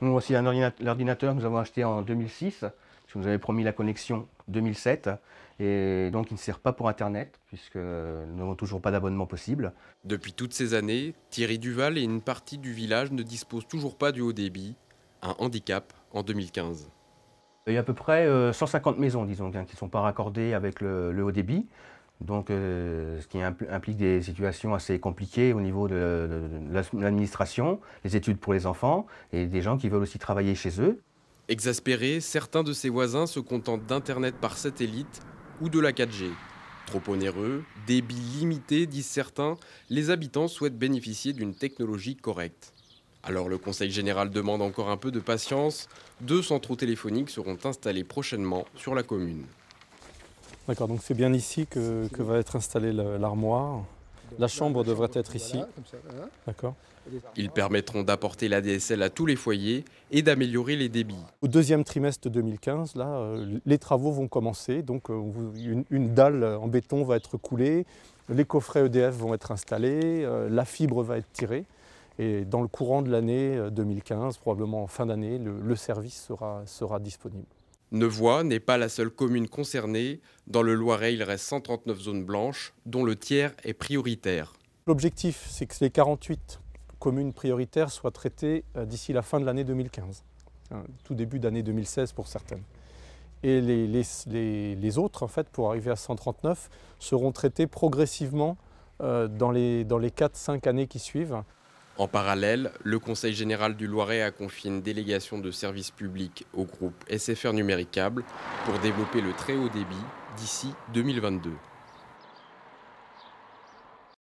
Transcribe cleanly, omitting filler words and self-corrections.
Nous aussi, l'ordinateur que nous avons acheté en 2006, parce que nous avait promis la connexion 2007, et donc il ne sert pas pour Internet, puisque nous n'avons toujours pas d'abonnement possible. Depuis toutes ces années, Thierry Duval et une partie du village ne disposent toujours pas du haut débit, un handicap en 2015. Il y a à peu près 150 maisons, disons, qui ne sont pas raccordées avec le haut débit. Donc, ce qui implique des situations assez compliquées au niveau de l'administration, les études pour les enfants et des gens qui veulent aussi travailler chez eux. Exaspérés, certains de ses voisins se contentent d'Internet par satellite ou de la 4G. Trop onéreux, débit limité, disent certains, les habitants souhaitent bénéficier d'une technologie correcte. Alors le Conseil général demande encore un peu de patience. 2 centraux téléphoniques seront installés prochainement sur la commune. D'accord, donc c'est bien ici que va être installée l'armoire. La chambre devrait être ici. D'accord. Ils permettront d'apporter l'ADSL à tous les foyers et d'améliorer les débits. Au deuxième trimestre 2015, là, les travaux vont commencer. Donc une dalle en béton va être coulée, les coffrets EDF vont être installés, la fibre va être tirée. Et dans le courant de l'année 2015, probablement en fin d'année, le service sera disponible. Nevoy n'est pas la seule commune concernée. Dans le Loiret, il reste 139 zones blanches, dont le tiers est prioritaire. L'objectif, c'est que les 48 communes prioritaires soient traitées d'ici la fin de l'année 2015, tout début d'année 2016 pour certaines. Et les autres, en fait, pour arriver à 139, seront traitées progressivement dans les 4-5 années qui suivent. En parallèle, le Conseil général du Loiret a confié une délégation de services publics au groupe SFR Numéricable pour développer le très haut débit d'ici 2022.